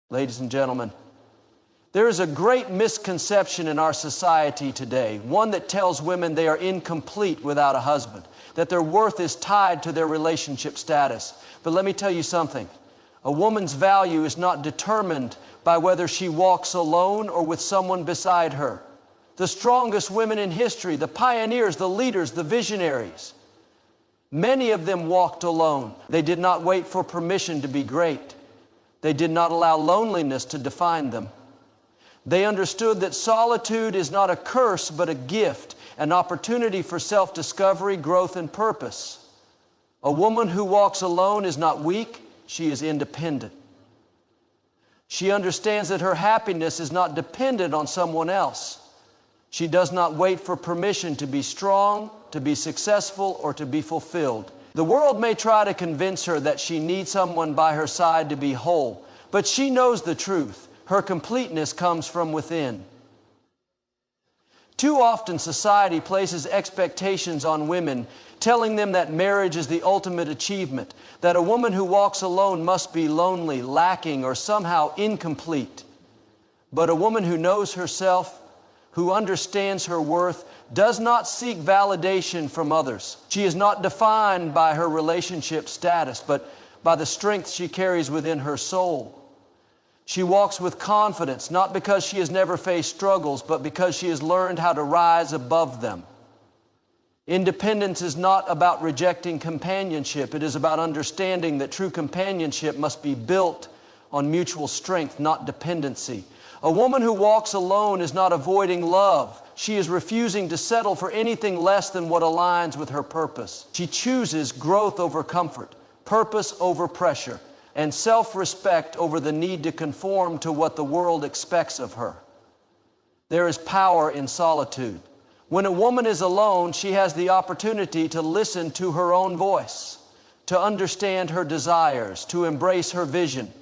Ladies and gentlemen, there is a great misconception in our society today, one that tells women they are incomplete without a husband, that their worth is tied to their relationship status. But let me tell you something. A woman's value is not determined by whether she walks alone or with someone beside her. The strongest women in history, the pioneers, the leaders, the visionaries, many of them walked alone. They did not wait for permission to be great. They did not allow loneliness to define them. They understood that solitude is not a curse, but a gift, an opportunity for self-discovery, growth, and purpose. A woman who walks alone is not weak, she is independent. She understands that her happiness is not dependent on someone else. She does not wait for permission to be strong, to be successful, or to be fulfilled. The world may try to convince her that she needs someone by her side to be whole, but she knows the truth. Her completeness comes from within. Too often society places expectations on women, telling them that marriage is the ultimate achievement, that a woman who walks alone must be lonely, lacking, or somehow incomplete. But a woman who knows herself, who understands her worth, does not seek validation from others. She is not defined by her relationship status, but by the strength she carries within her soul. She walks with confidence, not because she has never faced struggles, but because she has learned how to rise above them. Independence is not about rejecting companionship. It is about understanding that true companionship must be built on mutual strength, not dependency. A woman who walks alone is not avoiding love. She is refusing to settle for anything less than what aligns with her purpose. She chooses growth over comfort, purpose over pressure, and self-respect over the need to conform to what the world expects of her. There is power in solitude. When a woman is alone, she has the opportunity to listen to her own voice, to understand her desires, to embrace her vision.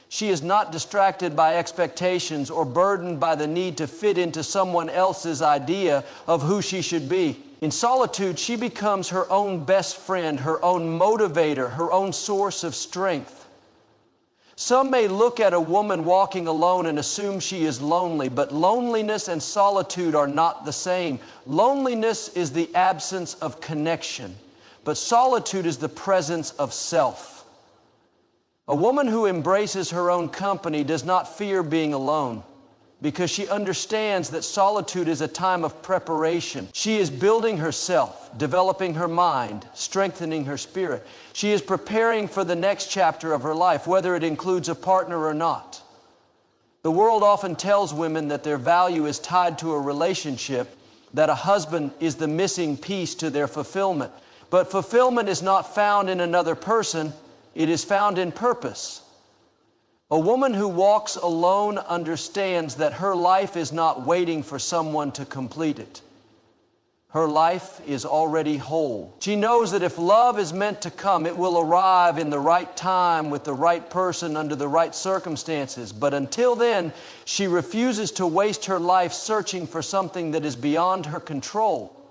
She is not distracted by expectations or burdened by the need to fit into someone else's idea of who she should be. In solitude, she becomes her own best friend, her own motivator, her own source of strength. Some may look at a woman walking alone and assume she is lonely, but loneliness and solitude are not the same. Loneliness is the absence of connection, but solitude is the presence of self. A woman who embraces her own company does not fear being alone because she understands that solitude is a time of preparation. She is building herself, developing her mind, strengthening her spirit. She is preparing for the next chapter of her life, whether it includes a partner or not. The world often tells women that their value is tied to a relationship, that a husband is the missing piece to their fulfillment. But fulfillment is not found in another person. It is found in purpose. A woman who walks alone understands that her life is not waiting for someone to complete it. Her life is already whole. She knows that if love is meant to come, it will arrive in the right time with the right person under the right circumstances. But until then, she refuses to waste her life searching for something that is beyond her control.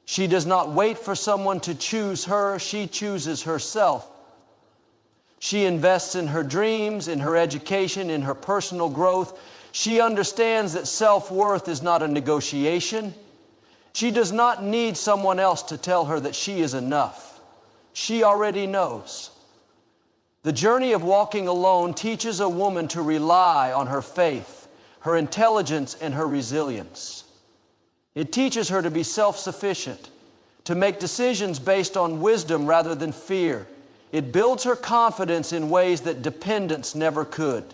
She does not wait for someone to choose her. She chooses herself. She invests in her dreams, in her education, in her personal growth. She understands that self-worth is not a negotiation. She does not need someone else to tell her that she is enough. She already knows. The journey of walking alone teaches a woman to rely on her faith, her intelligence, and her resilience. It teaches her to be self-sufficient, to make decisions based on wisdom rather than fear. It builds her confidence in ways that dependence never could.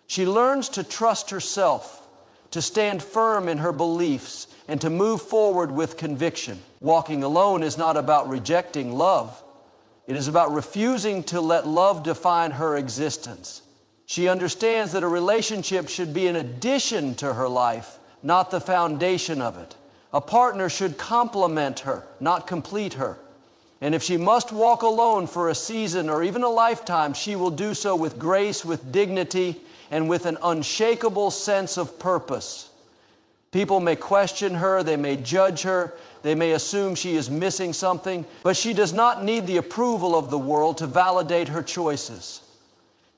She learns to trust herself, to stand firm in her beliefs, and to move forward with conviction. Walking alone is not about rejecting love. It is about refusing to let love define her existence. She understands that a relationship should be an addition to her life, not the foundation of it. A partner should complement her, not complete her. And if she must walk alone for a season or even a lifetime, she will do so with grace, with dignity, and with an unshakable sense of purpose. People may question her, they may judge her, they may assume she is missing something, but she does not need the approval of the world to validate her choices.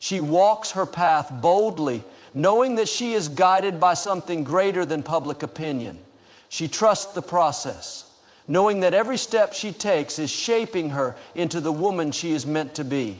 She walks her path boldly, knowing that she is guided by something greater than public opinion. She trusts the process, knowing that every step she takes is shaping her into the woman she is meant to be.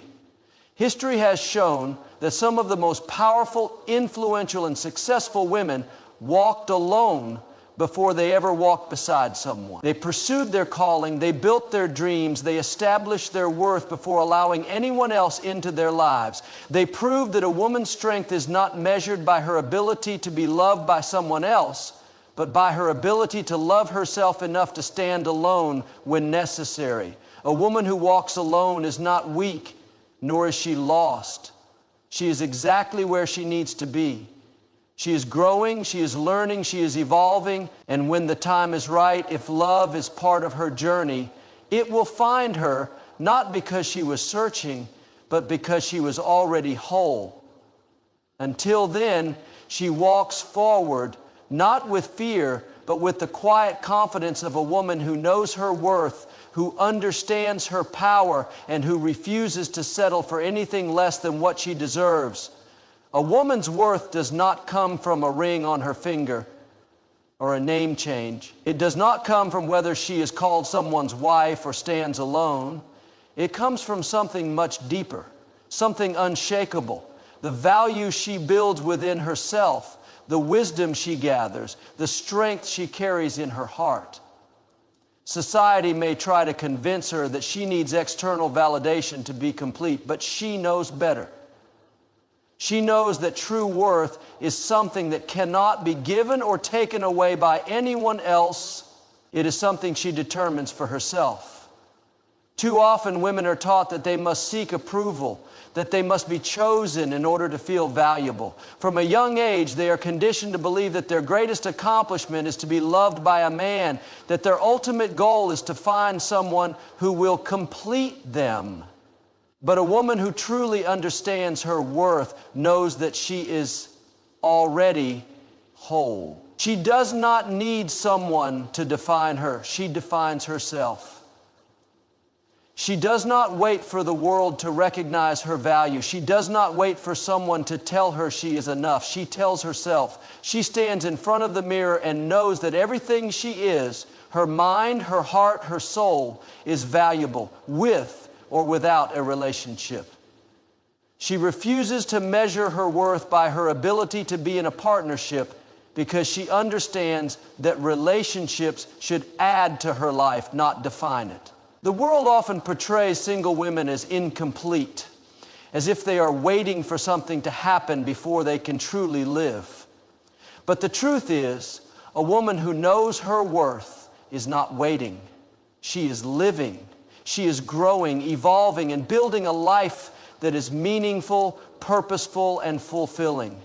History has shown that some of the most powerful, influential, and successful women walked alone before they ever walked beside someone. They pursued their calling, they built their dreams, they established their worth before allowing anyone else into their lives. They proved that a woman's strength is not measured by her ability to be loved by someone else, but by her ability to love herself enough to stand alone when necessary. A woman who walks alone is not weak, nor is she lost. She is exactly where she needs to be. She is growing, she is learning, she is evolving, and when the time is right, if love is part of her journey, it will find her, not because she was searching, but because she was already whole. Until then, she walks forward, not with fear, but with the quiet confidence of a woman who knows her worth, who understands her power, and who refuses to settle for anything less than what she deserves. A woman's worth does not come from a ring on her finger or a name change. It does not come from whether she is called someone's wife or stands alone. It comes from something much deeper, something unshakable, the value she builds within herself, the wisdom she gathers, the strength she carries in her heart. Society may try to convince her that she needs external validation to be complete, but she knows better. She knows that true worth is something that cannot be given or taken away by anyone else. It is something she determines for herself. Too often women are taught that they must seek approval, that they must be chosen in order to feel valuable. From a young age, they are conditioned to believe that their greatest accomplishment is to be loved by a man, that their ultimate goal is to find someone who will complete them. But a woman who truly understands her worth knows that she is already whole. She does not need someone to define her. She defines herself. She does not wait for the world to recognize her value. She does not wait for someone to tell her she is enough. She tells herself. She stands in front of the mirror and knows that everything she is, her mind, her heart, her soul, is valuable with or without a relationship. She refuses to measure her worth by her ability to be in a partnership because she understands that relationships should add to her life, not define it. The world often portrays single women as incomplete, as if they are waiting for something to happen before they can truly live. But the truth is, a woman who knows her worth is not waiting. She is living. She is growing, evolving, and building a life that is meaningful, purposeful, and fulfilling.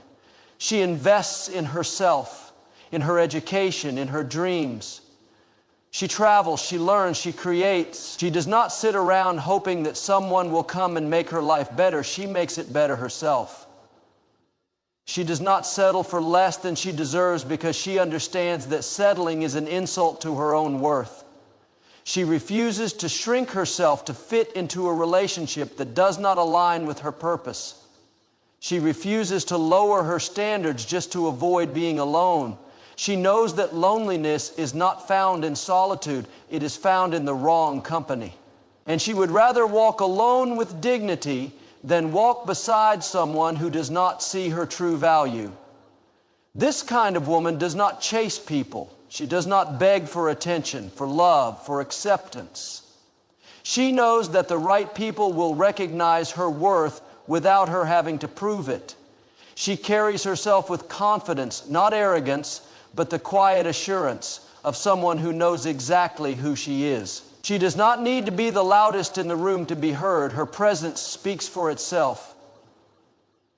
She invests in herself, in her education, in her dreams. She travels, she learns, she creates. She does not sit around hoping that someone will come and make her life better. She makes it better herself. She does not settle for less than she deserves because she understands that settling is an insult to her own worth. She refuses to shrink herself to fit into a relationship that does not align with her purpose. She refuses to lower her standards just to avoid being alone. She knows that loneliness is not found in solitude. It is found in the wrong company. And she would rather walk alone with dignity than walk beside someone who does not see her true value. This kind of woman does not chase people. She does not beg for attention, for love, for acceptance. She knows that the right people will recognize her worth without her having to prove it. She carries herself with confidence, not arrogance, but the quiet assurance of someone who knows exactly who she is. She does not need to be the loudest in the room to be heard. Her presence speaks for itself.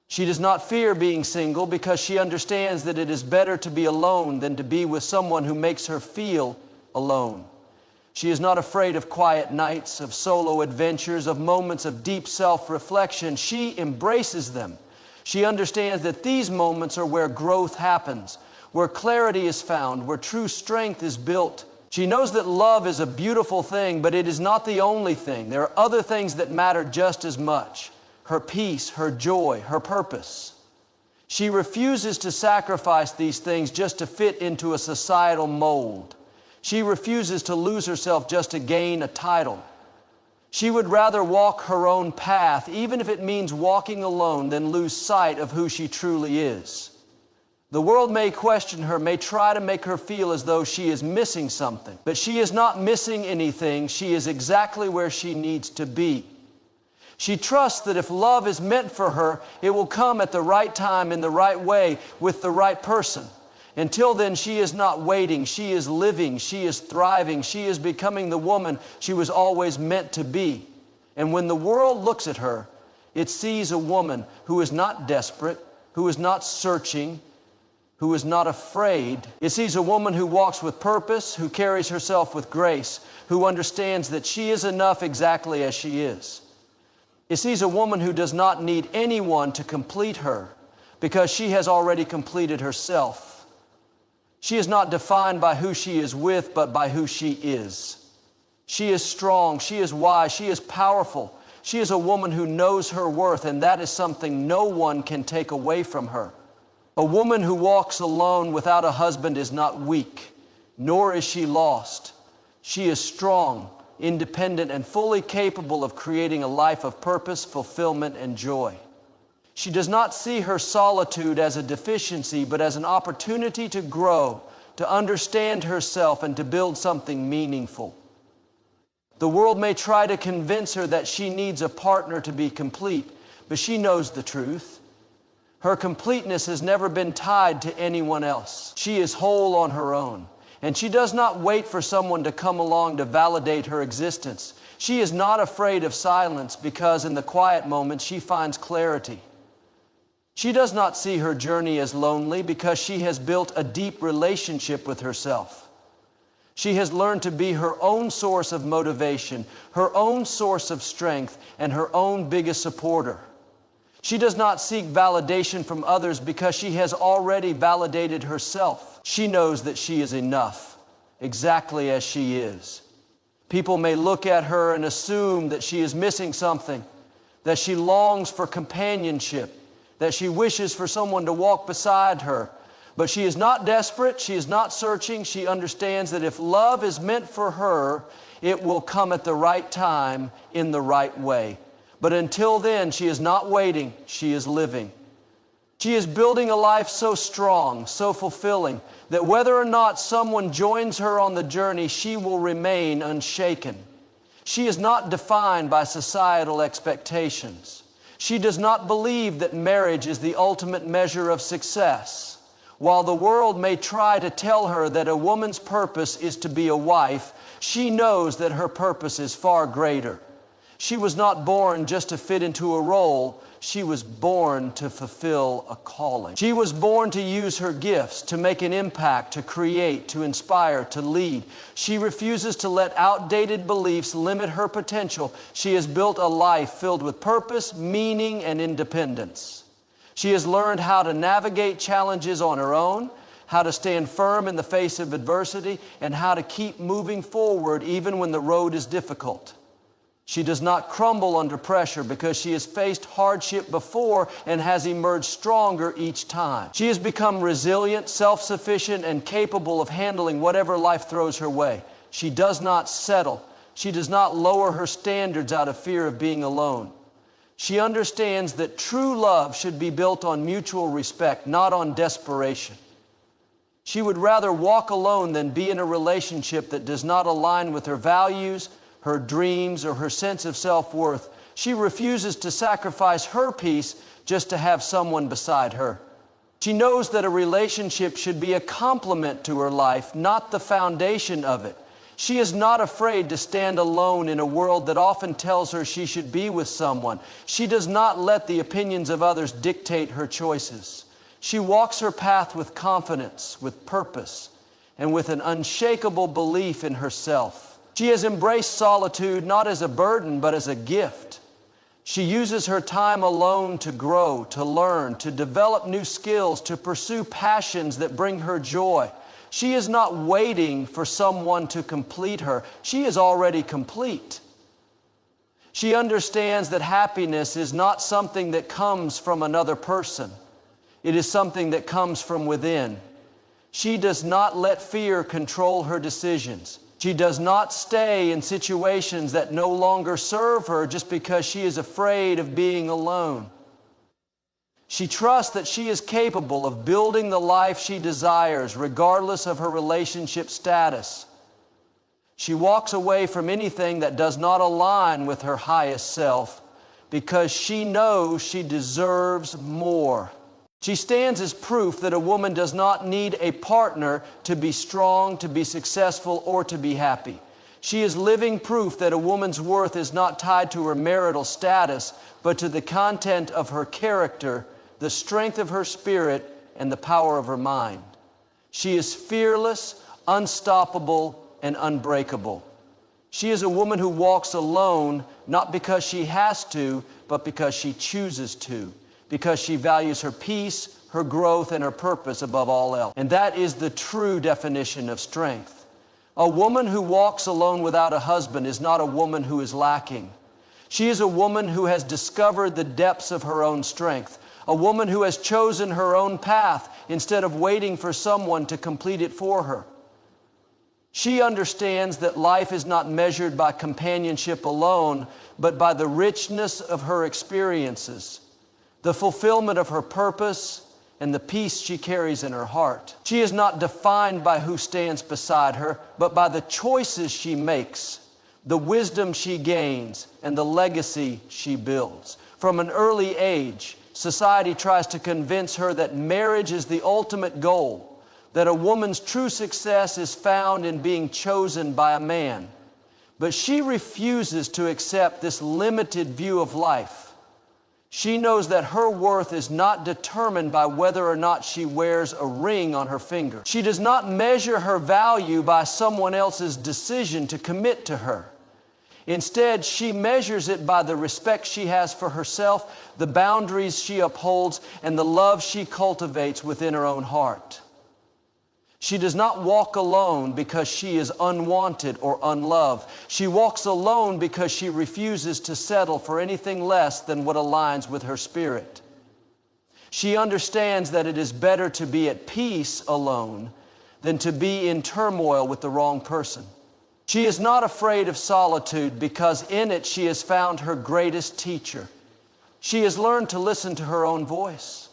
She does not fear being single because she understands that it is better to be alone than to be with someone who makes her feel alone. She is not afraid of quiet nights, of solo adventures, of moments of deep self-reflection. She embraces them. She understands that these moments are where growth happens, where clarity is found, where true strength is built. She knows that love is a beautiful thing, but it is not the only thing. There are other things that matter just as much. her peace, her joy, her purpose. She refuses to sacrifice these things just to fit into a societal mold. She refuses to lose herself just to gain a title. She would rather walk her own path, even if it means walking alone, than lose sight of who she truly is. The world may question her, may try to make her feel as though she is missing something, but she is not missing anything. She is exactly where she needs to be. She trusts that if love is meant for her, it will come at the right time, in the right way, with the right person. Until then, she is not waiting. She is living. She is thriving. She is becoming the woman she was always meant to be. And when the world looks at her, it sees a woman who is not desperate, who is not searching, who is not afraid. It sees a woman who walks with purpose, who carries herself with grace, who understands that she is enough exactly as she is. It sees a woman who does not need anyone to complete her because she has already completed herself. She is not defined by who she is with, but by who she is. She is strong, she is wise, she is powerful. She is a woman who knows her worth, and that is something no one can take away from her. A woman who walks alone without a husband is not weak, nor is she lost. She is strong, independent, and fully capable of creating a life of purpose, fulfillment, and joy. She does not see her solitude as a deficiency, but as an opportunity to grow, to understand herself, and to build something meaningful. The world may try to convince her that she needs a partner to be complete, but she knows the truth. Her completeness has never been tied to anyone else. She is whole on her own, and she does not wait for someone to come along to validate her existence. She is not afraid of silence because in the quiet moments she finds clarity. She does not see her journey as lonely because she has built a deep relationship with herself. She has learned to be her own source of motivation, her own source of strength, and her own biggest supporter. She does not seek validation from others because she has already validated herself. She knows that she is enough, exactly as she is. People may look at her and assume that she is missing something, that she longs for companionship, that she wishes for someone to walk beside her. But she is not desperate, she is not searching. She understands that if love is meant for her, it will come at the right time, in the right way. But until then, she is not waiting, she is living. She is building a life so strong, so fulfilling, that whether or not someone joins her on the journey, she will remain unshaken. She is not defined by societal expectations. She does not believe that marriage is the ultimate measure of success. While the world may try to tell her that a woman's purpose is to be a wife, she knows that her purpose is far greater. She was not born just to fit into a role. She was born to fulfill a calling. She was born to use her gifts, to make an impact, to create, to inspire, to lead. She refuses to let outdated beliefs limit her potential. She has built a life filled with purpose, meaning, and independence. She has learned how to navigate challenges on her own, how to stand firm in the face of adversity, and how to keep moving forward even when the road is difficult. She does not crumble under pressure because she has faced hardship before and has emerged stronger each time. She has become resilient, self-sufficient, and capable of handling whatever life throws her way. She does not settle. She does not lower her standards out of fear of being alone. She understands that true love should be built on mutual respect, not on desperation. She would rather walk alone than be in a relationship that does not align with her values, her dreams, or her sense of self-worth. She refuses to sacrifice her peace just to have someone beside her. She knows that a relationship should be a complement to her life, not the foundation of it. She is not afraid to stand alone in a world that often tells her she should be with someone. She does not let the opinions of others dictate her choices. She walks her path with confidence, with purpose, and with an unshakable belief in herself. She has embraced solitude not as a burden, but as a gift. She uses her time alone to grow, to learn, to develop new skills, to pursue passions that bring her joy. She is not waiting for someone to complete her. She is already complete. She understands that happiness is not something that comes from another person. It is something that comes from within. She does not let fear control her decisions. She does not stay in situations that no longer serve her just because she is afraid of being alone. She trusts that she is capable of building the life she desires, regardless of her relationship status. She walks away from anything that does not align with her highest self because she knows she deserves more. She stands as proof that a woman does not need a partner to be strong, to be successful, or to be happy. She is living proof that a woman's worth is not tied to her marital status, but to the content of her character, the strength of her spirit, and the power of her mind. She is fearless, unstoppable, and unbreakable. She is a woman who walks alone, not because she has to, but because she chooses to, because she values her peace, her growth, and her purpose above all else. And that is the true definition of strength. A woman who walks alone without a husband is not a woman who is lacking. She is a woman who has discovered the depths of her own strength, a woman who has chosen her own path instead of waiting for someone to complete it for her. She understands that life is not measured by companionship alone, but by the richness of her experiences, the fulfillment of her purpose, and the peace she carries in her heart. She is not defined by who stands beside her, but by the choices she makes, the wisdom she gains, and the legacy she builds. From an early age, society tries to convince her that marriage is the ultimate goal, that a woman's true success is found in being chosen by a man. But she refuses to accept this limited view of life. She knows that her worth is not determined by whether or not she wears a ring on her finger. She does not measure her value by someone else's decision to commit to her. Instead, she measures it by the respect she has for herself, the boundaries she upholds, and the love she cultivates within her own heart. She does not walk alone because she is unwanted or unloved. She walks alone because she refuses to settle for anything less than what aligns with her spirit. She understands that it is better to be at peace alone than to be in turmoil with the wrong person. She is not afraid of solitude because in it she has found her greatest teacher. She has learned to listen to her own voice,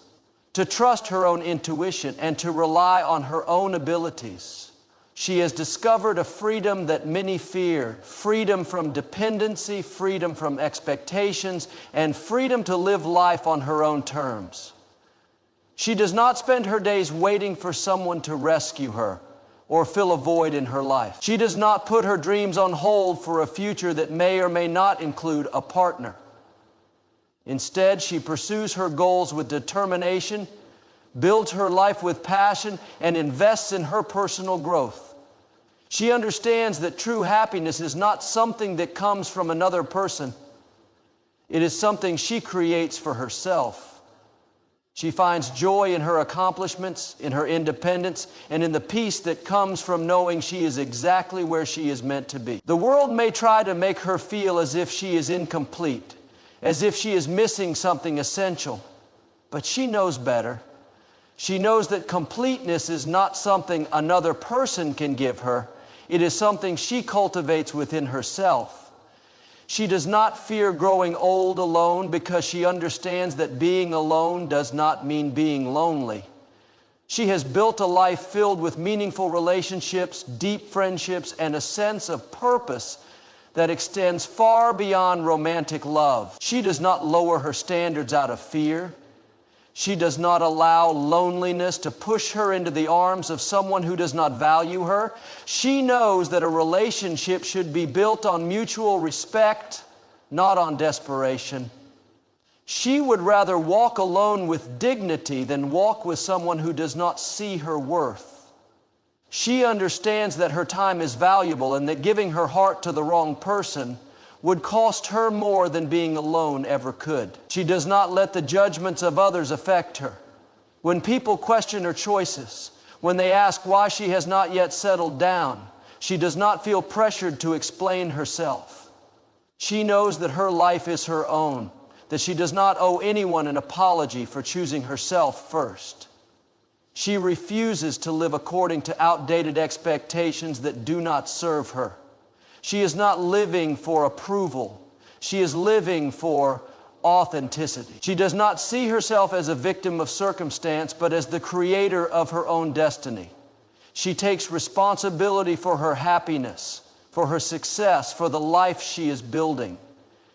to trust her own intuition, and to rely on her own abilities. She has discovered a freedom that many fear, freedom from dependency, freedom from expectations, and freedom to live life on her own terms. She does not spend her days waiting for someone to rescue her or fill a void in her life. She does not put her dreams on hold for a future that may or may not include a partner. Instead, she pursues her goals with determination, builds her life with passion, and invests in her personal growth. She understands that true happiness is not something that comes from another person. It is something she creates for herself. She finds joy in her accomplishments, in her independence, and in the peace that comes from knowing she is exactly where she is meant to be. The world may try to make her feel as if she is incomplete, as if she is missing something essential, but she knows better. She knows that completeness is not something another person can give her. It is something she cultivates within herself. She does not fear growing old alone because she understands that being alone does not mean being lonely. She has built a life filled with meaningful relationships, deep friendships, and a sense of purpose that extends far beyond romantic love. She does not lower her standards out of fear. She does not allow loneliness to push her into the arms of someone who does not value her. She knows that a relationship should be built on mutual respect, not on desperation. She would rather walk alone with dignity than walk with someone who does not see her worth. She understands that her time is valuable and that giving her heart to the wrong person would cost her more than being alone ever could. She does not let the judgments of others affect her. When people question her choices, when they ask why she has not yet settled down, she does not feel pressured to explain herself. She knows that her life is her own, that she does not owe anyone an apology for choosing herself first. She refuses to live according to outdated expectations that do not serve her. She is not living for approval. She is living for authenticity. She does not see herself as a victim of circumstance, but as the creator of her own destiny. She takes responsibility for her happiness, for her success, for the life she is building.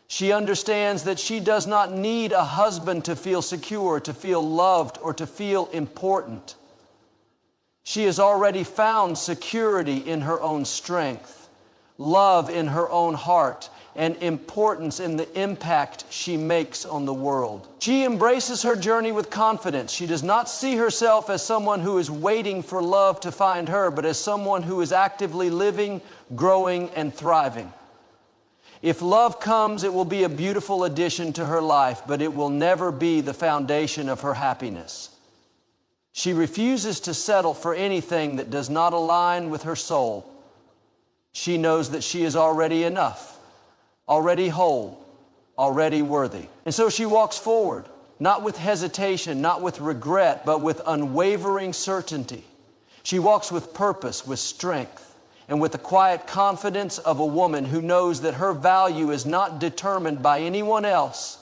She understands that she does not need a husband to feel secure, to feel loved, or to feel important. She has already found security in her own strength, love in her own heart, and importance in the impact she makes on the world. She embraces her journey with confidence. She does not see herself as someone who is waiting for love to find her, but as someone who is actively living, growing, and thriving. If love comes, it will be a beautiful addition to her life, but it will never be the foundation of her happiness. She refuses to settle for anything that does not align with her soul. She knows that she is already enough, already whole, already worthy. And so she walks forward, not with hesitation, not with regret, but with unwavering certainty. She walks with purpose, with strength, and with the quiet confidence of a woman who knows that her value is not determined by anyone else.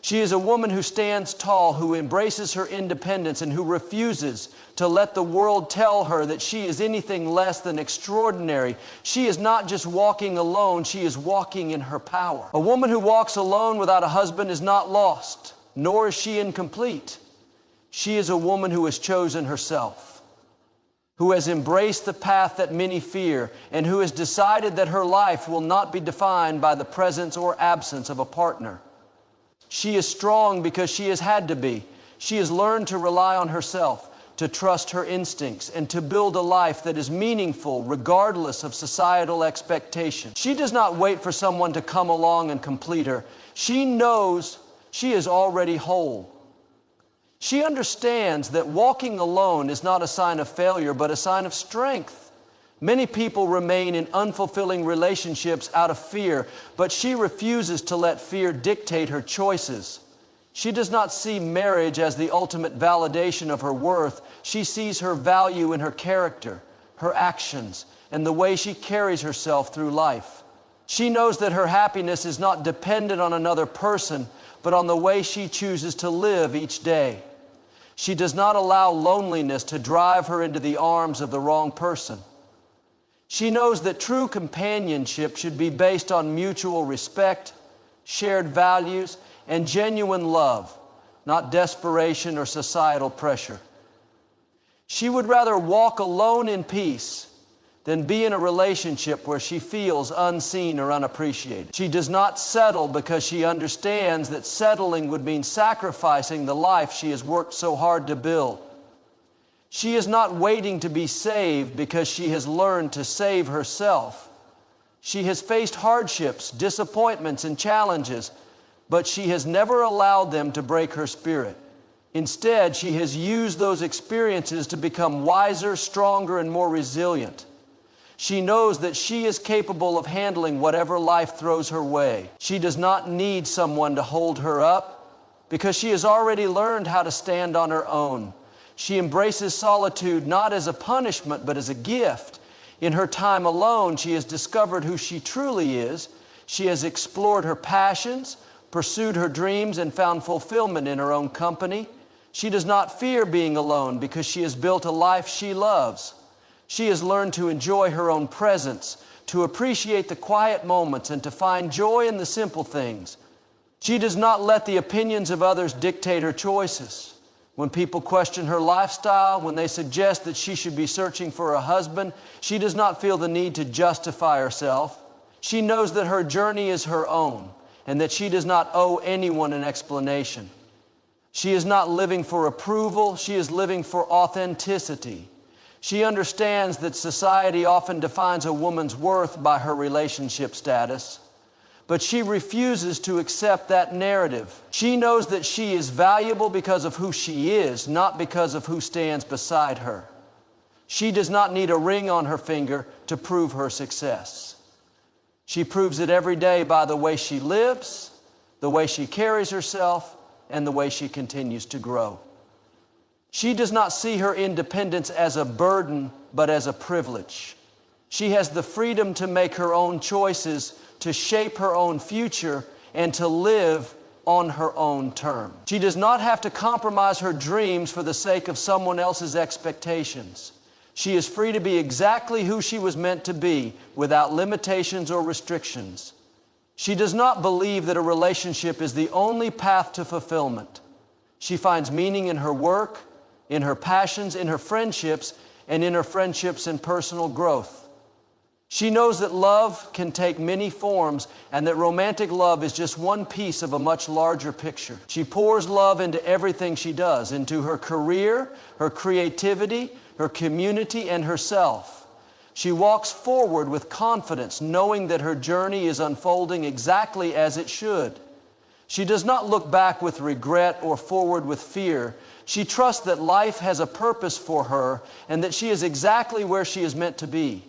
She is a woman who stands tall, who embraces her independence, and who refuses to let the world tell her that she is anything less than extraordinary. She is not just walking alone, she is walking in her power. A woman who walks alone without a husband is not lost, nor is she incomplete. She is a woman who has chosen herself, who has embraced the path that many fear, and who has decided that her life will not be defined by the presence or absence of a partner. She is strong because she has had to be. She has learned to rely on herself, to trust her instincts, and to build a life that is meaningful regardless of societal expectation. She does not wait for someone to come along and complete her. She knows she is already whole. She understands that walking alone is not a sign of failure, but a sign of strength. Many people remain in unfulfilling relationships out of fear, but she refuses to let fear dictate her choices. She does not see marriage as the ultimate validation of her worth. She sees her value in her character, her actions, and the way she carries herself through life. She knows that her happiness is not dependent on another person, but on the way she chooses to live each day. She does not allow loneliness to drive her into the arms of the wrong person. She knows that true companionship should be based on mutual respect, shared values, and genuine love, not desperation or societal pressure. She would rather walk alone in peace than be in a relationship where she feels unseen or unappreciated. She does not settle because she understands that settling would mean sacrificing the life she has worked so hard to build. She is not waiting to be saved because she has learned to save herself. She has faced hardships, disappointments, and challenges, but she has never allowed them to break her spirit. Instead, she has used those experiences to become wiser, stronger, and more resilient. She knows that she is capable of handling whatever life throws her way. She does not need someone to hold her up because she has already learned how to stand on her own. She embraces solitude not as a punishment, but as a gift. In her time alone, she has discovered who she truly is. She has explored her passions, pursued her dreams, and found fulfillment in her own company. She does not fear being alone because she has built a life she loves. She has learned to enjoy her own presence, to appreciate the quiet moments, and to find joy in the simple things. She does not let the opinions of others dictate her choices. When people question her lifestyle, when they suggest that she should be searching for a husband, she does not feel the need to justify herself. She knows that her journey is her own and that she does not owe anyone an explanation. She is not living for approval, she is living for authenticity. She understands that society often defines a woman's worth by her relationship status, but she refuses to accept that narrative. She knows that she is valuable because of who she is, not because of who stands beside her. She does not need a ring on her finger to prove her success. She proves it every day by the way she lives, the way she carries herself, and the way she continues to grow. She does not see her independence as a burden, but as a privilege. She has the freedom to make her own choices, to shape her own future, and to live on her own terms. She does not have to compromise her dreams for the sake of someone else's expectations. She is free to be exactly who she was meant to be, without limitations or restrictions. She does not believe that a relationship is the only path to fulfillment. She finds meaning in her work, in her passions, in her friendships, and in her friendships and personal growth. She knows that love can take many forms and that romantic love is just one piece of a much larger picture. She pours love into everything she does, into her career, her creativity, her community, and herself. She walks forward with confidence, knowing that her journey is unfolding exactly as it should. She does not look back with regret or forward with fear. She trusts that life has a purpose for her and that she is exactly where she is meant to be.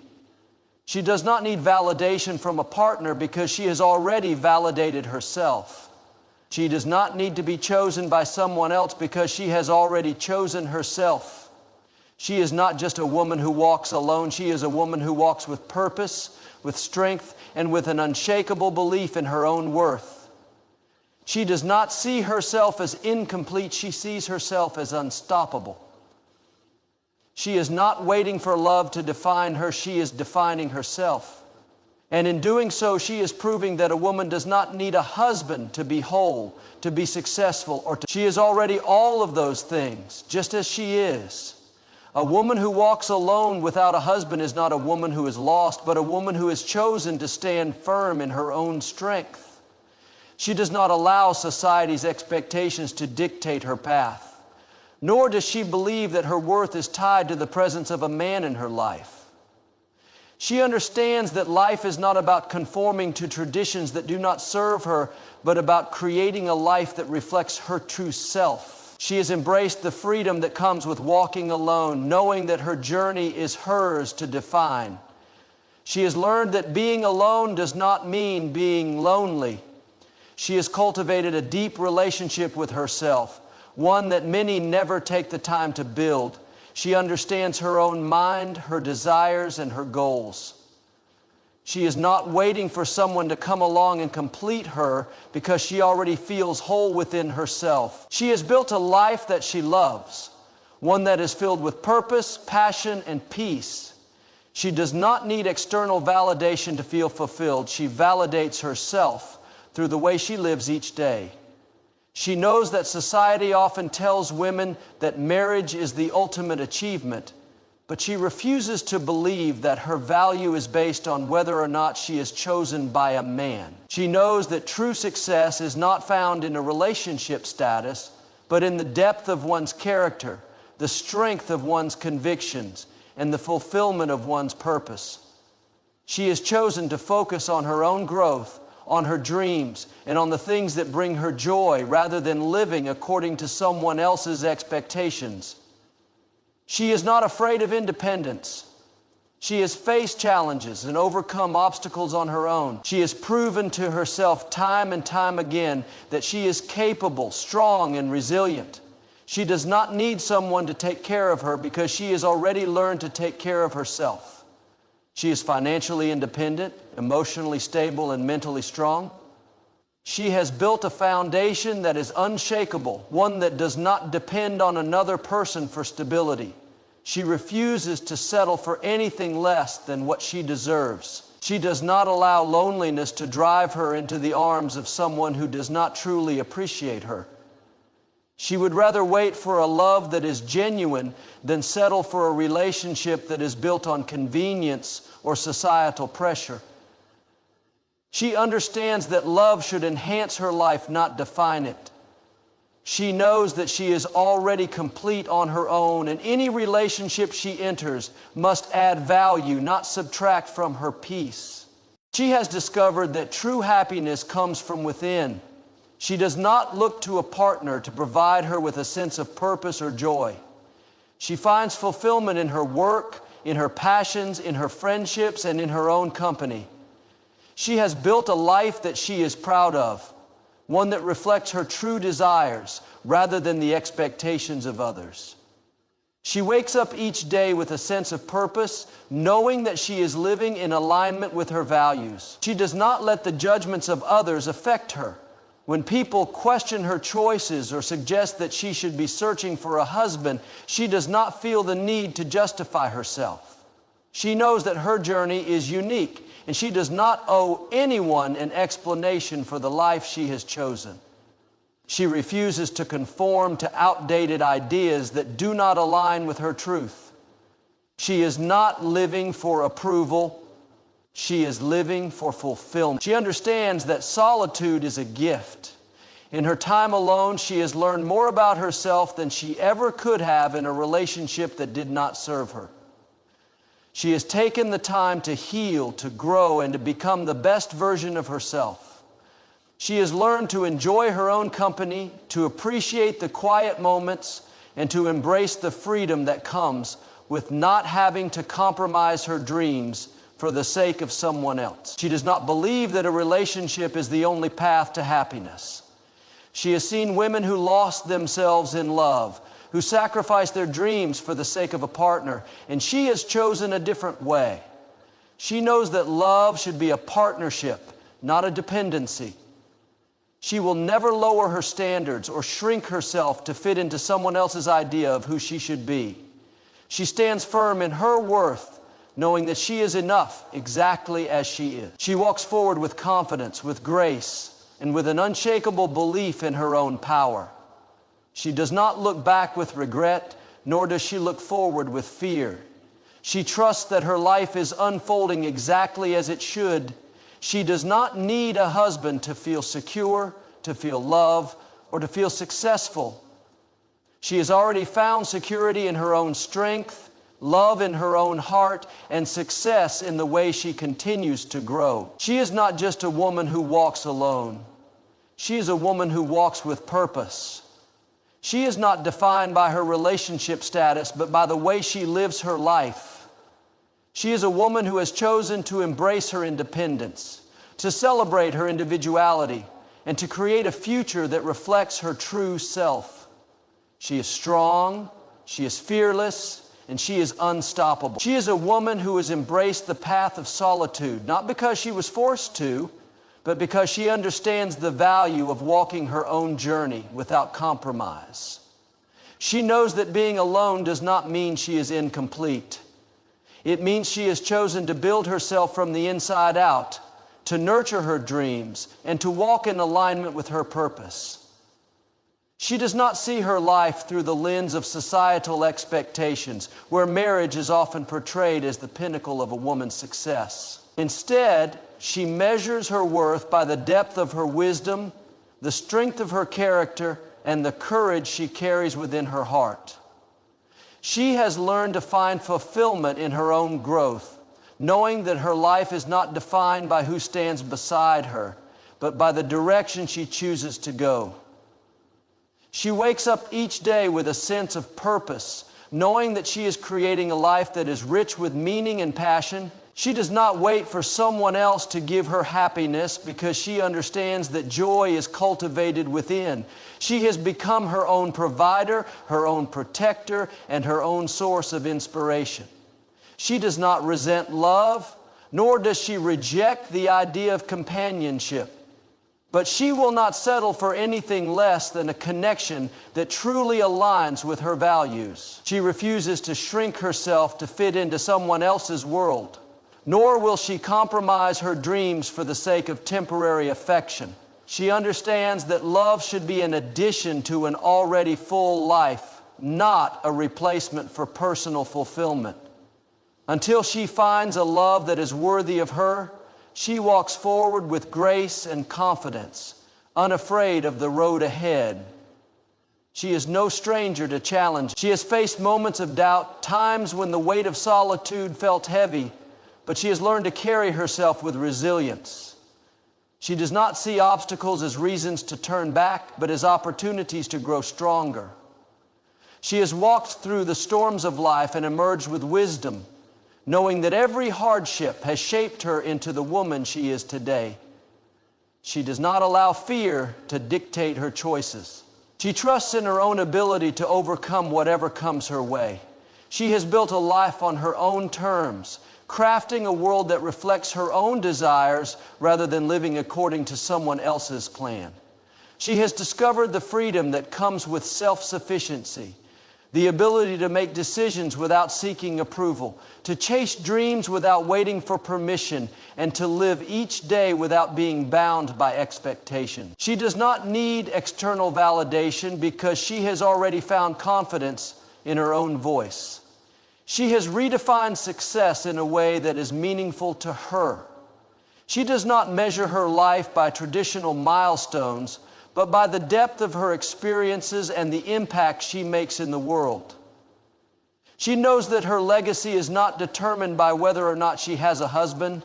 She does not need validation from a partner because she has already validated herself. She does not need to be chosen by someone else because she has already chosen herself. She is not just a woman who walks alone. She is a woman who walks with purpose, with strength, and with an unshakable belief in her own worth. She does not see herself as incomplete. She sees herself as unstoppable. She is not waiting for love to define her. She is defining herself. And in doing so, she is proving that a woman does not need a husband to be whole, to be successful, She is already all of those things, just as she is. A woman who walks alone without a husband is not a woman who is lost, but a woman who has chosen to stand firm in her own strength. She does not allow society's expectations to dictate her path. Nor does she believe that her worth is tied to the presence of a man in her life. She understands that life is not about conforming to traditions that do not serve her, but about creating a life that reflects her true self. She has embraced the freedom that comes with walking alone, knowing that her journey is hers to define. She has learned that being alone does not mean being lonely. She has cultivated a deep relationship with herself, one that many never take the time to build. She understands her own mind, her desires, and her goals. She is not waiting for someone to come along and complete her because she already feels whole within herself. She has built a life that she loves, one that is filled with purpose, passion, and peace. She does not need external validation to feel fulfilled. She validates herself through the way she lives each day. She knows that society often tells women that marriage is the ultimate achievement, but she refuses to believe that her value is based on whether or not she is chosen by a man. She knows that true success is not found in a relationship status, but in the depth of one's character, the strength of one's convictions, and the fulfillment of one's purpose. She has chosen to focus on her own growth, on her dreams, and on the things that bring her joy rather than living according to someone else's expectations. She is not afraid of independence. She has faced challenges and overcome obstacles on her own. She has proven to herself time and time again that she is capable, strong, and resilient. She does not need someone to take care of her because she has already learned to take care of herself. She is financially independent, emotionally stable, and mentally strong. She has built a foundation that is unshakable, one that does not depend on another person for stability. She refuses to settle for anything less than what she deserves. She does not allow loneliness to drive her into the arms of someone who does not truly appreciate her. She would rather wait for a love that is genuine than settle for a relationship that is built on convenience or societal pressure. She understands that love should enhance her life, not define it. She knows that she is already complete on her own, and any relationship she enters must add value, not subtract from her peace. She has discovered that true happiness comes from within. She does not look to a partner to provide her with a sense of purpose or joy. She finds fulfillment in her work, in her passions, in her friendships, and in her own company. She has built a life that she is proud of, one that reflects her true desires rather than the expectations of others. She wakes up each day with a sense of purpose, knowing that she is living in alignment with her values. She does not let the judgments of others affect her. When people question her choices or suggest that she should be searching for a husband, she does not feel the need to justify herself. She knows that her journey is unique, and she does not owe anyone an explanation for the life she has chosen. She refuses to conform to outdated ideas that do not align with her truth. She is not living for approval. She is living for fulfillment. She understands that solitude is a gift. In her time alone, she has learned more about herself than she ever could have in a relationship that did not serve her. She has taken the time to heal, to grow, and to become the best version of herself. She has learned to enjoy her own company, to appreciate the quiet moments, and to embrace the freedom that comes with not having to compromise her dreams for the sake of someone else. She does not believe that a relationship is the only path to happiness. She has seen women who lost themselves in love, who sacrificed their dreams for the sake of a partner, and she has chosen a different way. She knows that love should be a partnership, not a dependency. She will never lower her standards or shrink herself to fit into someone else's idea of who she should be. She stands firm in her worth, knowing that she is enough exactly as she is. She walks forward with confidence, with grace, and with an unshakable belief in her own power. She does not look back with regret, nor does she look forward with fear. She trusts that her life is unfolding exactly as it should. She does not need a husband to feel secure, to feel love, or to feel successful. She has already found security in her own strength, love in her own heart, and success in the way she continues to grow. She is not just a woman who walks alone. She is a woman who walks with purpose. She is not defined by her relationship status, but by the way she lives her life. She is a woman who has chosen to embrace her independence, to celebrate her individuality, and to create a future that reflects her true self. She is strong, she is fearless, and she is unstoppable. She is a woman who has embraced the path of solitude, not because she was forced to, but because she understands the value of walking her own journey without compromise. She knows that being alone does not mean she is incomplete. It means she has chosen to build herself from the inside out, to nurture her dreams, and to walk in alignment with her purpose. She does not see her life through the lens of societal expectations, where marriage is often portrayed as the pinnacle of a woman's success. Instead, she measures her worth by the depth of her wisdom, the strength of her character, and the courage she carries within her heart. She has learned to find fulfillment in her own growth, knowing that her life is not defined by who stands beside her, but by the direction she chooses to go. She wakes up each day with a sense of purpose, knowing that she is creating a life that is rich with meaning and passion. She does not wait for someone else to give her happiness because she understands that joy is cultivated within. She has become her own provider, her own protector, and her own source of inspiration. She does not resent love, nor does she reject the idea of companionship. But she will not settle for anything less than a connection that truly aligns with her values. She refuses to shrink herself to fit into someone else's world, nor will she compromise her dreams for the sake of temporary affection. She understands that love should be an addition to an already full life, not a replacement for personal fulfillment. Until she finds a love that is worthy of her, she walks forward with grace and confidence, unafraid of the road ahead. She is no stranger to challenge. She has faced moments of doubt, times when the weight of solitude felt heavy, but she has learned to carry herself with resilience. She does not see obstacles as reasons to turn back, but as opportunities to grow stronger. She has walked through the storms of life and emerged with wisdom, knowing that every hardship has shaped her into the woman she is today. She does not allow fear to dictate her choices. She trusts in her own ability to overcome whatever comes her way. She has built a life on her own terms, crafting a world that reflects her own desires rather than living according to someone else's plan. She has discovered the freedom that comes with self-sufficiency, the ability to make decisions without seeking approval, to chase dreams without waiting for permission, and to live each day without being bound by expectation. She does not need external validation because she has already found confidence in her own voice. She has redefined success in a way that is meaningful to her. She does not measure her life by traditional milestones, but by the depth of her experiences and the impact she makes in the world. She knows that her legacy is not determined by whether or not she has a husband,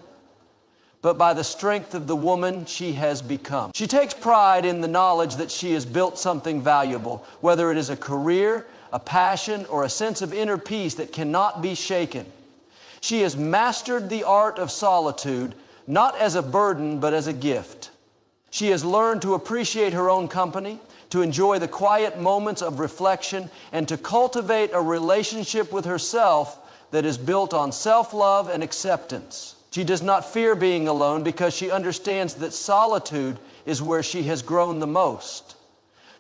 but by the strength of the woman she has become. She takes pride in the knowledge that she has built something valuable, whether it is a career, a passion, or a sense of inner peace that cannot be shaken. She has mastered the art of solitude, not as a burden, but as a gift. She has learned to appreciate her own company, to enjoy the quiet moments of reflection, and to cultivate a relationship with herself that is built on self-love and acceptance. She does not fear being alone because she understands that solitude is where she has grown the most.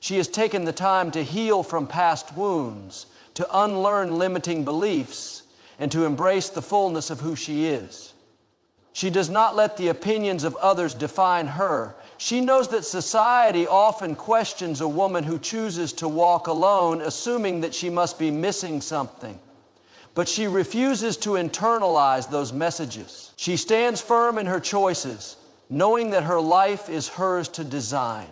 She has taken the time to heal from past wounds, to unlearn limiting beliefs, and to embrace the fullness of who she is. She does not let the opinions of others define her. She knows that society often questions a woman who chooses to walk alone, assuming that she must be missing something. But she refuses to internalize those messages. She stands firm in her choices, knowing that her life is hers to design.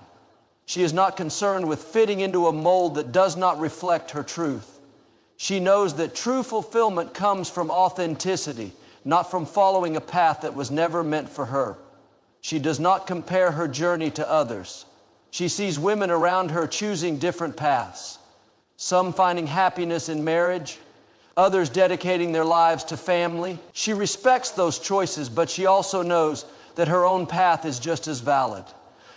She is not concerned with fitting into a mold that does not reflect her truth. She knows that true fulfillment comes from authenticity, not from following a path that was never meant for her. She does not compare her journey to others. She sees women around her choosing different paths, some finding happiness in marriage, others dedicating their lives to family. She respects those choices, but she also knows that her own path is just as valid.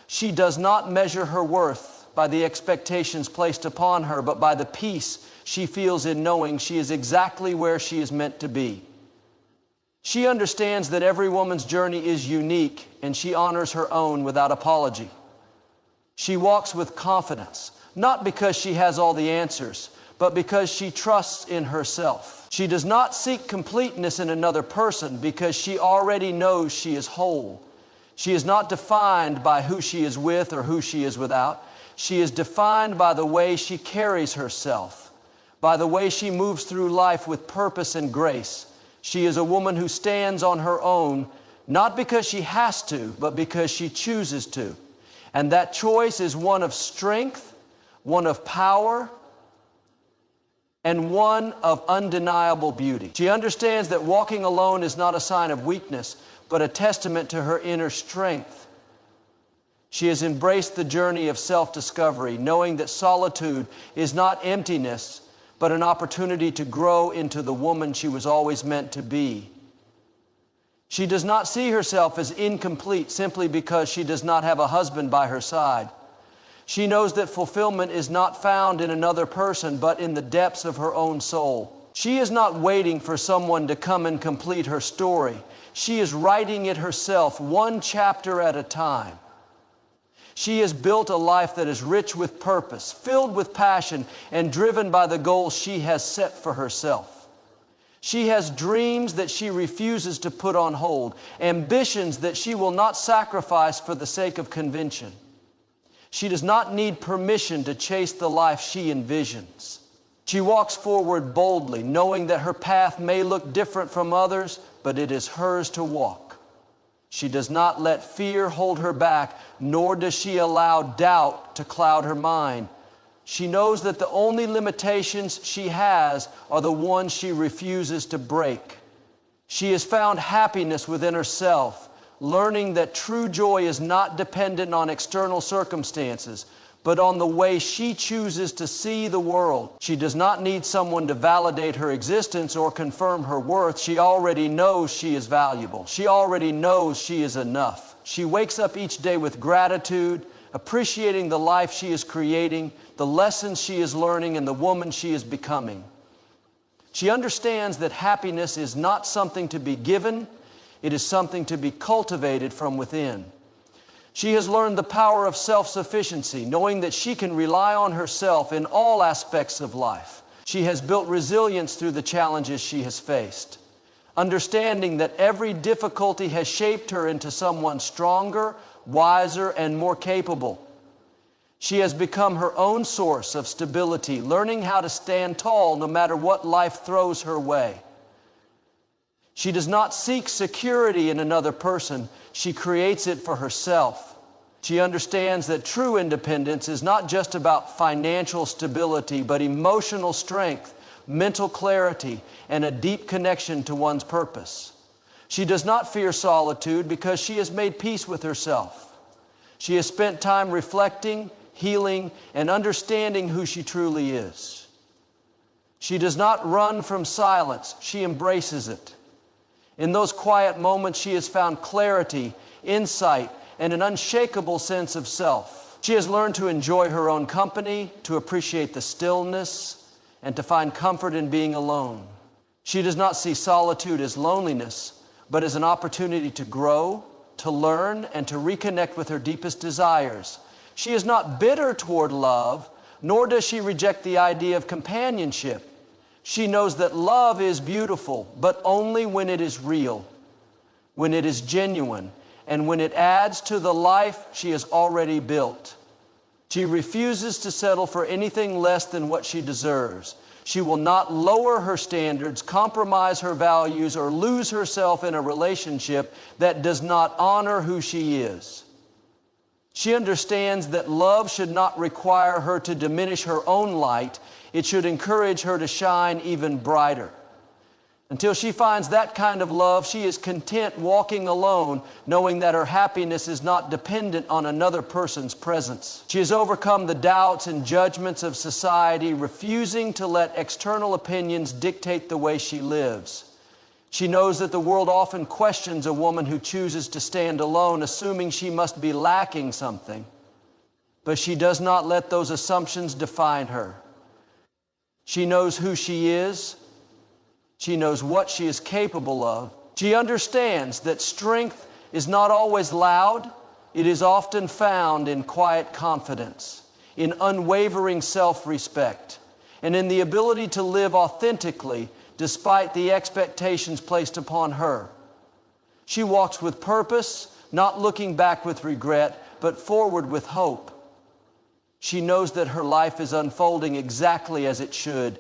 She does not measure her worth by the expectations placed upon her, but by the peace she feels in knowing she is exactly where she is meant to be. She understands that every woman's journey is unique, and she honors her own without apology. She walks with confidence, not because she has all the answers, but because she trusts in herself. She does not seek completeness in another person because she already knows she is whole. She is not defined by who she is with or who she is without. She is defined by the way she carries herself, by the way she moves through life with purpose and grace. She is a woman who stands on her own, not because she has to, but because she chooses to. And that choice is one of strength, one of power, and one of undeniable beauty. She understands that walking alone is not a sign of weakness, but a testament to her inner strength. She has embraced the journey of self-discovery, knowing that solitude is not emptiness, but an opportunity to grow into the woman she was always meant to be. She does not see herself as incomplete simply because she does not have a husband by her side. She knows that fulfillment is not found in another person, but in the depths of her own soul. She is not waiting for someone to come and complete her story. She is writing it herself, one chapter at a time. She has built a life that is rich with purpose, filled with passion, and driven by the goals she has set for herself. She has dreams that she refuses to put on hold, ambitions that she will not sacrifice for the sake of convention. She does not need permission to chase the life she envisions. She walks forward boldly, knowing that her path may look different from others, but it is hers to walk. She does not let fear hold her back, nor does she allow doubt to cloud her mind. She knows that the only limitations she has are the ones she refuses to break. She has found happiness within herself, learning that true joy is not dependent on external circumstances, but on the way she chooses to see the world. She does not need someone to validate her existence or confirm her worth. She already knows she is valuable. She already knows she is enough. She wakes up each day with gratitude, appreciating the life she is creating, the lessons she is learning, and the woman she is becoming. She understands that happiness is not something to be given, it is something to be cultivated from within. She has learned the power of self-sufficiency, knowing that she can rely on herself in all aspects of life. She has built resilience through the challenges she has faced, understanding that every difficulty has shaped her into someone stronger, wiser, and more capable. She has become her own source of stability, learning how to stand tall no matter what life throws her way. She does not seek security in another person. She creates it for herself. She understands that true independence is not just about financial stability, but emotional strength, mental clarity, and a deep connection to one's purpose. She does not fear solitude because she has made peace with herself. She has spent time reflecting, healing, and understanding who she truly is. She does not run from silence. She embraces it. In those quiet moments, she has found clarity, insight, and an unshakable sense of self. She has learned to enjoy her own company, to appreciate the stillness, and to find comfort in being alone. She does not see solitude as loneliness, but as an opportunity to grow, to learn, and to reconnect with her deepest desires. She is not bitter toward love, nor does she reject the idea of companionship. She knows that love is beautiful, but only when it is real, when it is genuine, and when it adds to the life she has already built. She refuses to settle for anything less than what she deserves. She will not lower her standards, compromise her values, or lose herself in a relationship that does not honor who she is. She understands that love should not require her to diminish her own light. It should encourage her to shine even brighter. Until she finds that kind of love, she is content walking alone, knowing that her happiness is not dependent on another person's presence. She has overcome the doubts and judgments of society, refusing to let external opinions dictate the way she lives. She knows that the world often questions a woman who chooses to stand alone, assuming she must be lacking something. But she does not let those assumptions define her. She knows who she is. She knows what she is capable of. She understands that strength is not always loud. It is often found in quiet confidence, in unwavering self-respect, and in the ability to live authentically despite the expectations placed upon her. She walks with purpose, not looking back with regret, but forward with hope. She knows that her life is unfolding exactly as it should,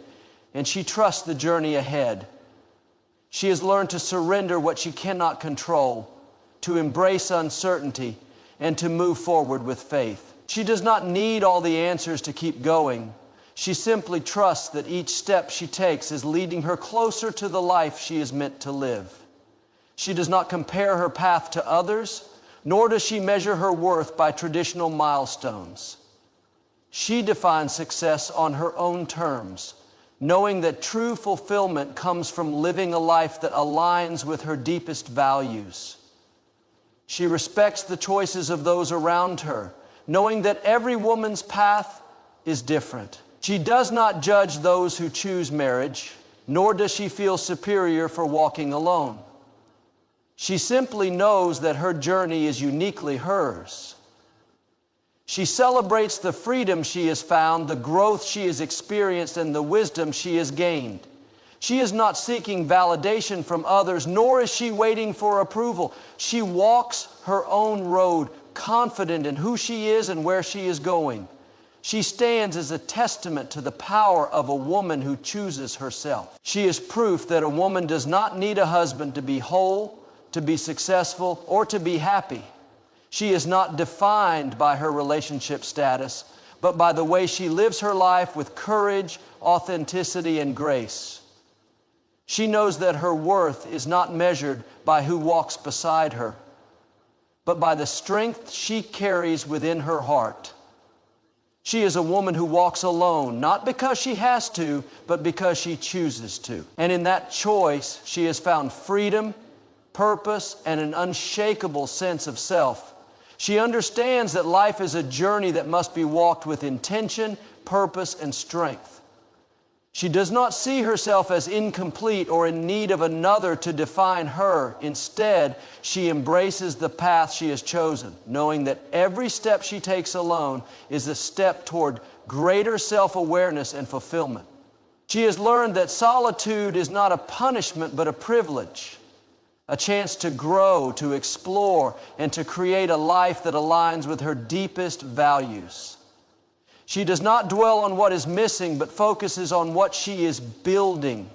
and she trusts the journey ahead. She has learned to surrender what she cannot control, to embrace uncertainty, and to move forward with faith. She does not need all the answers to keep going. She simply trusts that each step she takes is leading her closer to the life she is meant to live. She does not compare her path to others, nor does she measure her worth by traditional milestones. She defines success on her own terms, knowing that true fulfillment comes from living a life that aligns with her deepest values. She respects the choices of those around her, knowing that every woman's path is different. She does not judge those who choose marriage, nor does she feel superior for walking alone. She simply knows that her journey is uniquely hers. She celebrates the freedom she has found, the growth she has experienced, and the wisdom she has gained. She is not seeking validation from others, nor is she waiting for approval. She walks her own road, confident in who she is and where she is going. She stands as a testament to the power of a woman who chooses herself. She is proof that a woman does not need a husband to be whole, to be successful, or to be happy. She is not defined by her relationship status, but by the way she lives her life with courage, authenticity, and grace. She knows that her worth is not measured by who walks beside her, but by the strength she carries within her heart. She is a woman who walks alone, not because she has to, but because she chooses to. And in that choice, she has found freedom, purpose, and an unshakable sense of self. She understands that life is a journey that must be walked with intention, purpose, and strength. She does not see herself as incomplete or in need of another to define her. Instead, she embraces the path she has chosen, knowing that every step she takes alone is a step toward greater self-awareness and fulfillment. She has learned that solitude is not a punishment but a privilege, a chance to grow, to explore, and to create a life that aligns with her deepest values. She does not dwell on what is missing, but focuses on what she is building,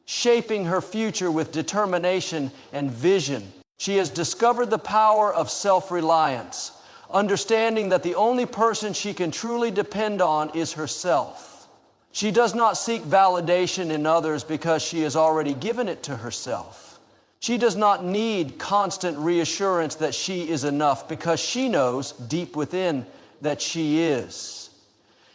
shaping her future with determination and vision. She has discovered the power of self-reliance, understanding that the only person she can truly depend on is herself. She does not seek validation in others because she has already given it to herself. She does not need constant reassurance that she is enough because she knows deep within that she is.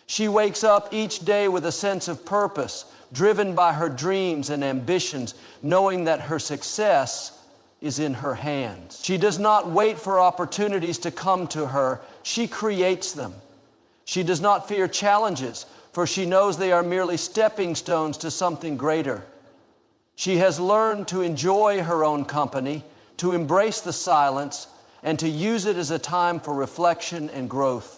She wakes up each day with a sense of purpose, driven by her dreams and ambitions, knowing that her success is in her hands. She does not wait for opportunities to come to her. She creates them. She does not fear challenges, for she knows they are merely stepping stones to something greater. She has learned to enjoy her own company, to embrace the silence, and to use it as a time for reflection and growth.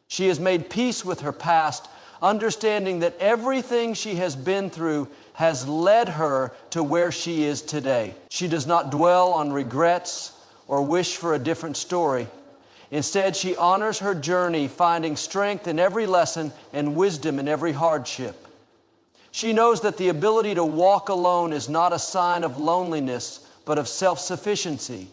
She has made peace with her past, understanding that everything she has been through has led her to where she is today. She does not dwell on regrets or wish for a different story. Instead, she honors her journey, finding strength in every lesson and wisdom in every hardship. She knows that the ability to walk alone is not a sign of loneliness, but of self-sufficiency.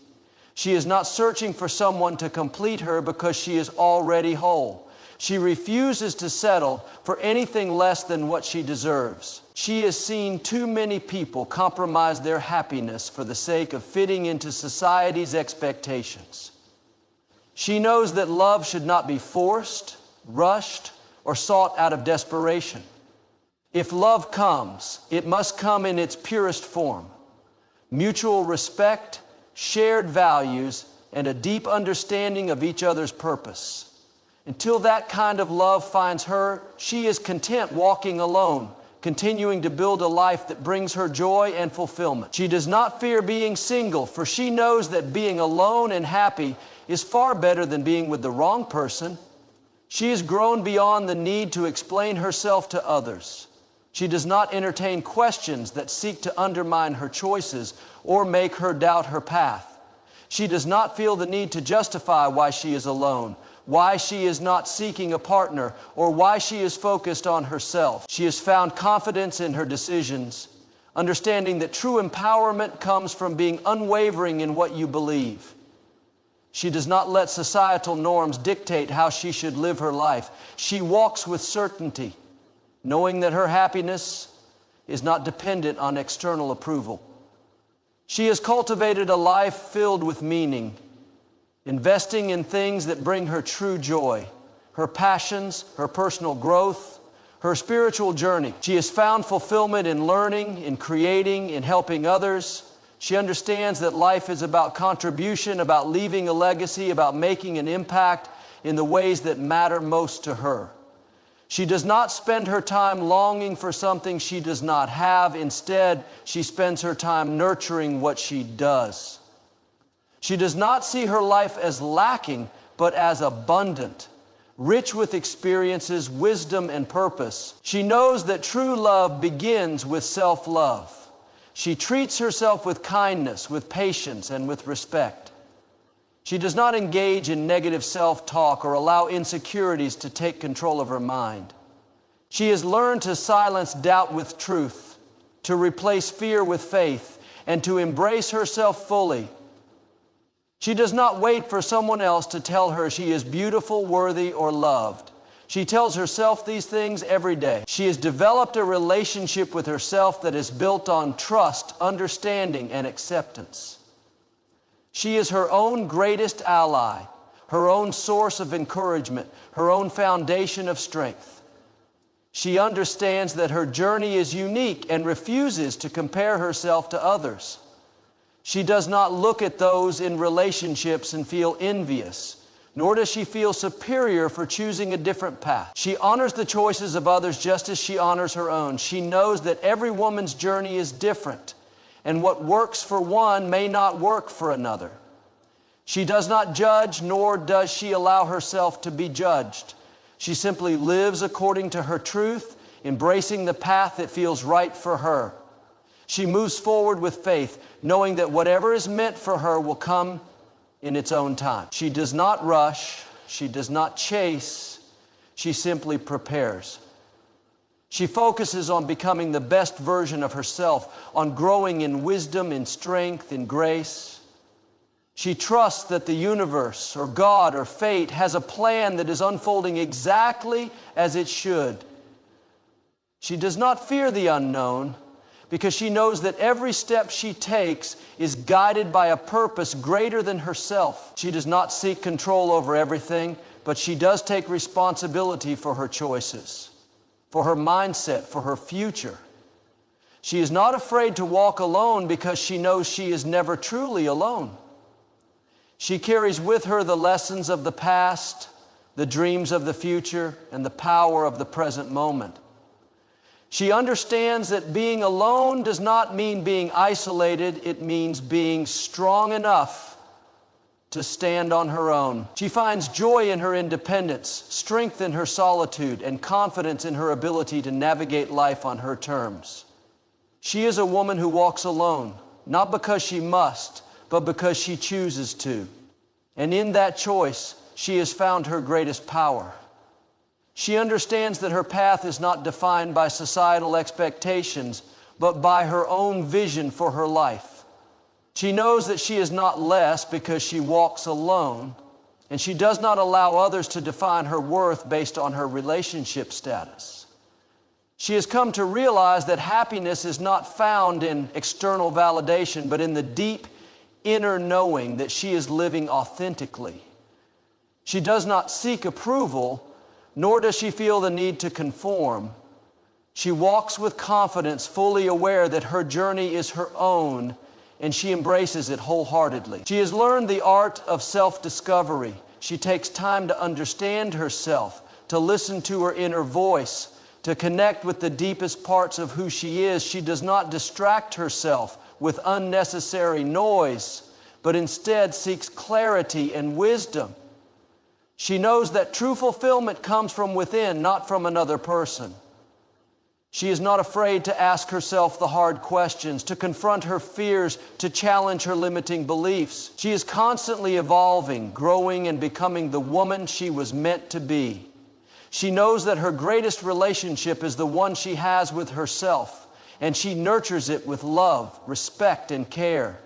She is not searching for someone to complete her because she is already whole. She refuses to settle for anything less than what she deserves. She has seen too many people compromise their happiness for the sake of fitting into society's expectations. She knows that love should not be forced, rushed, or sought out of desperation. If love comes, it must come in its purest form. Mutual respect, shared values, and a deep understanding of each other's purpose. Until that kind of love finds her, she is content walking alone, continuing to build a life that brings her joy and fulfillment. She does not fear being single, for she knows that being alone and happy is far better than being with the wrong person. She has grown beyond the need to explain herself to others. She does not entertain questions that seek to undermine her choices or make her doubt her path. She does not feel the need to justify why she is alone, why she is not seeking a partner, or why she is focused on herself. She has found confidence in her decisions, understanding that true empowerment comes from being unwavering in what you believe. She does not let societal norms dictate how she should live her life. She walks with certainty, knowing that her happiness is not dependent on external approval. She has cultivated a life filled with meaning, investing in things that bring her true joy, her passions, her personal growth, her spiritual journey. She has found fulfillment in learning, in creating, in helping others. She understands that life is about contribution, about leaving a legacy, about making an impact in the ways that matter most to her. She does not spend her time longing for something she does not have. Instead, she spends her time nurturing what she does. She does not see her life as lacking, but as abundant, rich with experiences, wisdom, and purpose. She knows that true love begins with self-love. She treats herself with kindness, with patience, and with respect. She does not engage in negative self-talk or allow insecurities to take control of her mind. She has learned to silence doubt with truth, to replace fear with faith, and to embrace herself fully. She does not wait for someone else to tell her she is beautiful, worthy, or loved. She tells herself these things every day. She has developed a relationship with herself that is built on trust, understanding, and acceptance. She is her own greatest ally, her own source of encouragement, her own foundation of strength. She understands that her journey is unique and refuses to compare herself to others. She does not look at those in relationships and feel envious, nor does she feel superior for choosing a different path. She honors the choices of others just as she honors her own. She knows that every woman's journey is different, and what works for one may not work for another. She does not judge, nor does she allow herself to be judged. She simply lives according to her truth, embracing the path that feels right for her. She moves forward with faith, knowing that whatever is meant for her will come in its own time. She does not rush. She does not chase. She simply prepares. She focuses on becoming the best version of herself, on growing in wisdom, in strength, in grace. She trusts that the universe or God or fate has a plan that is unfolding exactly as it should. She does not fear the unknown because she knows that every step she takes is guided by a purpose greater than herself. She does not seek control over everything, but she does take responsibility for her choices, for her mindset, for her future. She is not afraid to walk alone because she knows she is never truly alone. She carries with her the lessons of the past, the dreams of the future, and the power of the present moment. She understands that being alone does not mean being isolated. It means being strong enough to stand on her own. She finds joy in her independence, strength in her solitude, and confidence in her ability to navigate life on her terms. She is a woman who walks alone, not because she must, but because she chooses to. And in that choice, she has found her greatest power. She understands that her path is not defined by societal expectations, but by her own vision for her life. She knows that she is not less because she walks alone, and she does not allow others to define her worth based on her relationship status. She has come to realize that happiness is not found in external validation, but in the deep inner knowing that she is living authentically. She does not seek approval, nor does she feel the need to conform. She walks with confidence, fully aware that her journey is her own, and she embraces it wholeheartedly. She has learned the art of self-discovery. She takes time to understand herself, to listen to her inner voice, to connect with the deepest parts of who she is. She does not distract herself with unnecessary noise, but instead seeks clarity and wisdom. She knows that true fulfillment comes from within, not from another person. She is not afraid to ask herself the hard questions, to confront her fears, to challenge her limiting beliefs. She is constantly evolving, growing, and becoming the woman she was meant to be. She knows that her greatest relationship is the one she has with herself, and she nurtures it with love, respect, and care.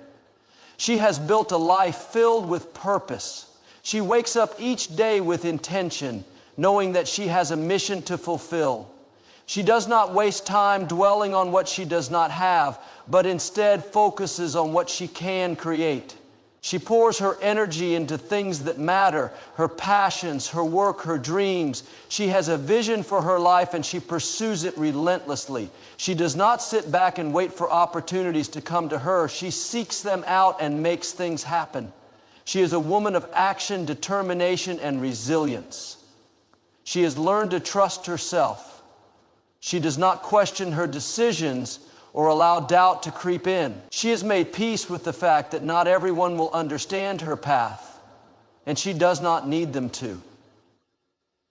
She has built a life filled with purpose. She wakes up each day with intention, knowing that she has a mission to fulfill. She does not waste time dwelling on what she does not have, but instead focuses on what she can create. She pours her energy into things that matter, her passions, her work, her dreams. She has a vision for her life and she pursues it relentlessly. She does not sit back and wait for opportunities to come to her. She seeks them out and makes things happen. She is a woman of action, determination, and resilience. She has learned to trust herself. She does not question her decisions or allow doubt to creep in. She has made peace with the fact that not everyone will understand her path, and she does not need them to.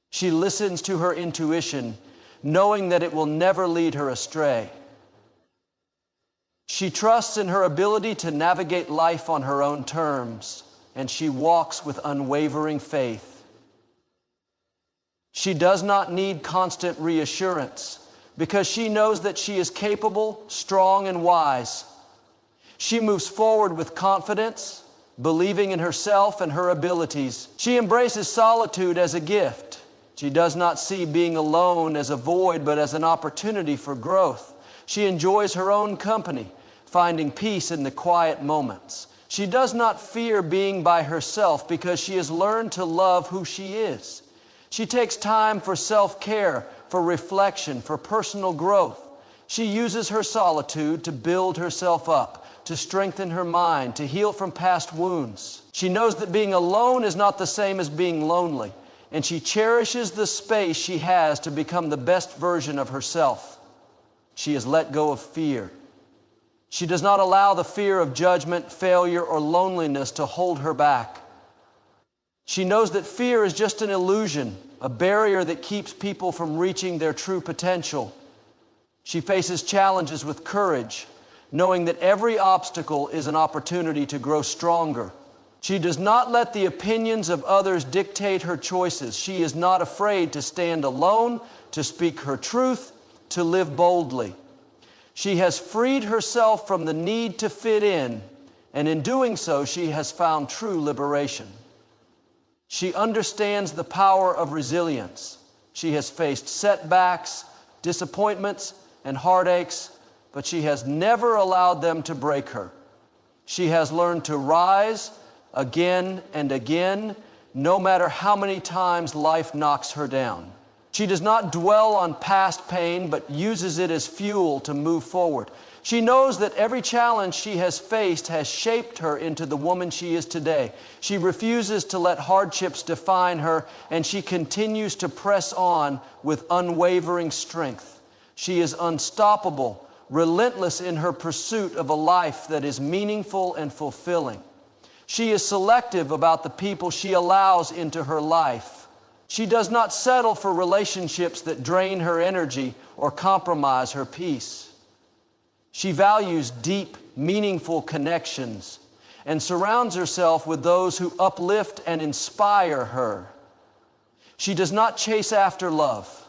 She listens to her intuition, knowing that it will never lead her astray. She trusts in her ability to navigate life on her own terms, and she walks with unwavering faith. She does not need constant reassurance because she knows that she is capable, strong, and wise. She moves forward with confidence, believing in herself and her abilities. She embraces solitude as a gift. She does not see being alone as a void, but as an opportunity for growth. She enjoys her own company, finding peace in the quiet moments. She does not fear being by herself because she has learned to love who she is. She takes time for self-care, for reflection, for personal growth. She uses her solitude to build herself up, to strengthen her mind, to heal from past wounds. She knows that being alone is not the same as being lonely, and she cherishes the space she has to become the best version of herself. She has let go of fear. She does not allow the fear of judgment, failure, or loneliness to hold her back. She knows that fear is just an illusion, a barrier that keeps people from reaching their true potential. She faces challenges with courage, knowing that every obstacle is an opportunity to grow stronger. She does not let the opinions of others dictate her choices. She is not afraid to stand alone, to speak her truth, to live boldly. She has freed herself from the need to fit in, and in doing so, she has found true liberation. She understands the power of resilience. She has faced setbacks, disappointments, and heartaches, but she has never allowed them to break her. She has learned to rise again and again, no matter how many times life knocks her down. She does not dwell on past pain, but uses it as fuel to move forward. She knows that every challenge she has faced has shaped her into the woman she is today. She refuses to let hardships define her, and she continues to press on with unwavering strength. She is unstoppable, relentless in her pursuit of a life that is meaningful and fulfilling. She is selective about the people she allows into her life. She does not settle for relationships that drain her energy or compromise her peace. She values deep, meaningful connections and surrounds herself with those who uplift and inspire her. She does not chase after love.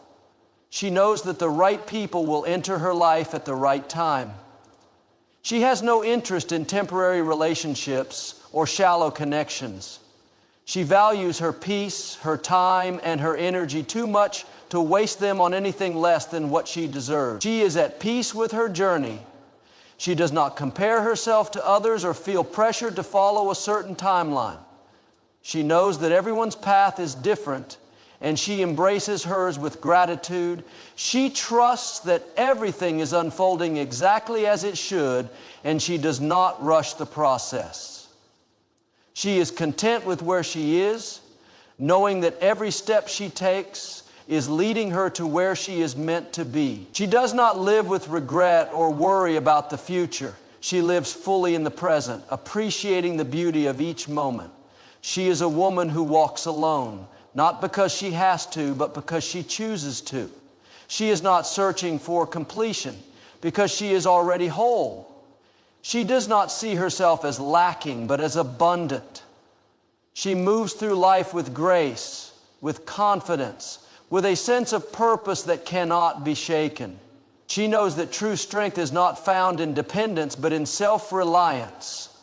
She knows that the right people will enter her life at the right time. She has no interest in temporary relationships or shallow connections. She values her peace, her time, and her energy too much to waste them on anything less than what she deserves. She is at peace with her journey. She does not compare herself to others or feel pressured to follow a certain timeline. She knows that everyone's path is different, and she embraces hers with gratitude. She trusts that everything is unfolding exactly as it should, and she does not rush the process. She is content with where she is, knowing that every step she takes is leading her to where she is meant to be. She does not live with regret or worry about the future. She lives fully in the present, appreciating the beauty of each moment. She is a woman who walks alone, not because she has to, but because she chooses to. She is not searching for completion because she is already whole. She does not see herself as lacking, but as abundant. She moves through life with grace, with confidence, with a sense of purpose that cannot be shaken. She knows that true strength is not found in dependence, but in self-reliance.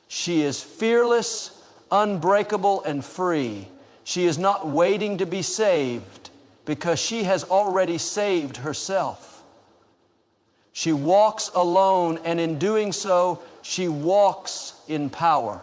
She is fearless, unbreakable, and free. She is not waiting to be saved because she has already saved herself. She walks alone, and in doing so, she walks in power.